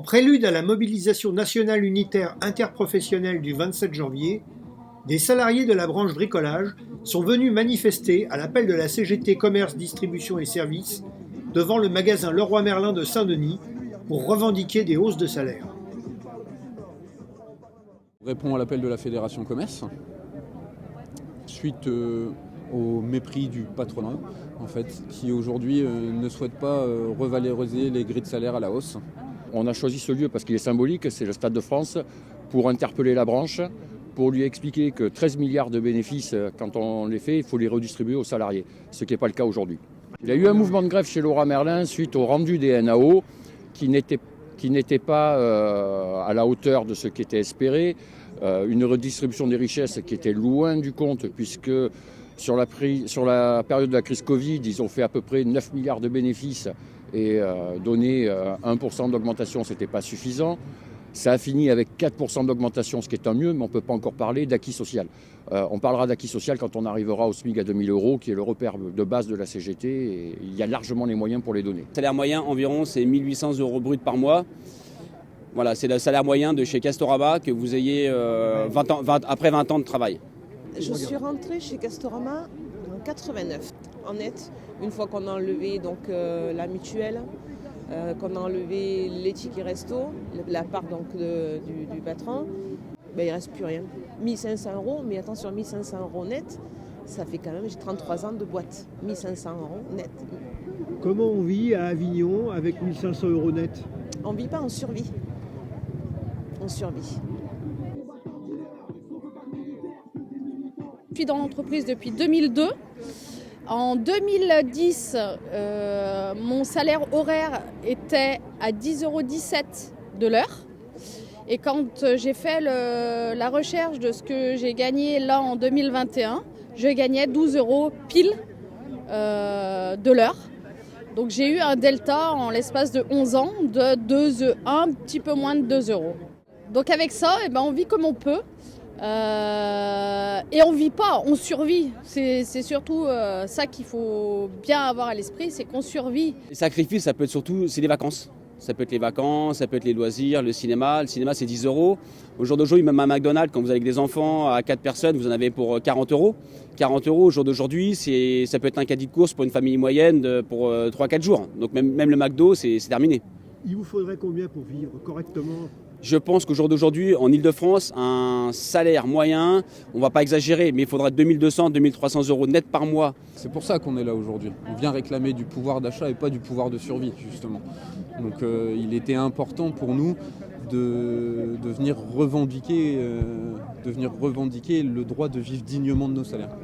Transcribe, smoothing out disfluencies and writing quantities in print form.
En prélude à la mobilisation nationale unitaire interprofessionnelle du 27 janvier, des salariés de la branche bricolage sont venus manifester à l'appel de la CGT Commerce, Distribution et Services devant le magasin Leroy Merlin de Saint-Denis pour revendiquer des hausses de salaire. On répond à l'appel de la Fédération Commerce suite au mépris du patronat en fait, qui aujourd'hui ne souhaite pas revaloriser les grilles de salaire à la hausse. On a choisi ce lieu parce qu'il est symbolique, c'est le Stade de France, pour interpeller la branche, pour lui expliquer que 13 milliards de bénéfices, quand on les fait, il faut les redistribuer aux salariés, ce qui n'est pas le cas aujourd'hui. Il y a eu un mouvement de grève chez Leroy Merlin suite au rendu des NAO qui n'était pas à la hauteur de ce qui était espéré, une redistribution des richesses qui était loin du compte puisque sur la période de la crise Covid, ils ont fait à peu près 9 milliards de bénéfices et donner 1% d'augmentation, ce n'était pas suffisant. Ça a fini avec 4% d'augmentation, ce qui est un mieux, mais on ne peut pas encore parler d'acquis social. On parlera d'acquis social quand on arrivera au SMIC à 2 000 €, qui est le repère de base de la CGT, et il y a largement les moyens pour les donner. Le salaire moyen environ, c'est 1 800 € brut par mois. Voilà, c'est le salaire moyen de chez Castorama, que vous ayez après 20 ans de travail. Je suis rentrée chez Castorama en 89, en net, une fois qu'on a enlevé donc, la mutuelle, qu'on a enlevé les tickets resto, la part donc, du patron, ben, il ne reste plus rien. 1 500 €, mais attention, 1 500 € net, ça fait quand même, j'ai 33 ans de boîte, 1 500 € net. Comment on vit à Avignon avec 1 500 € net? On ne vit pas, on survit. On survit. Je suis dans l'entreprise depuis 2002. En 2010, mon salaire horaire était à 10,17 € de l'heure. Et quand j'ai fait la recherche de ce que j'ai gagné là en 2021, je gagnais 12 € pile de l'heure. Donc j'ai eu un delta en l'espace de 11 ans de un petit peu moins de 2 €. Donc avec ça, on vit comme on peut. Et on vit pas, on survit. C'est surtout ça qu'il faut bien avoir à l'esprit, c'est qu'on survit. Les sacrifices, ça peut être surtout, c'est les vacances. Ça peut être les vacances, ça peut être les loisirs, le cinéma. Le cinéma, c'est 10 €. Au jour d'aujourd'hui, même à McDonald's, quand vous avez des enfants à 4 personnes, vous en avez pour 40 €. 40 € au jour d'aujourd'hui, ça peut être un caddie de course pour une famille moyenne pour 3-4 jours. Donc même le McDo, c'est terminé. Il vous faudrait combien pour vivre correctement? Je pense qu'au jour d'aujourd'hui, en Ile-de-France, un salaire moyen, on ne va pas exagérer, mais il faudra 2 200, 2 300 € net par mois. C'est pour ça qu'on est là aujourd'hui. On vient réclamer du pouvoir d'achat et pas du pouvoir de survie, justement. Donc il était important pour nous de venir revendiquer le droit de vivre dignement de nos salaires.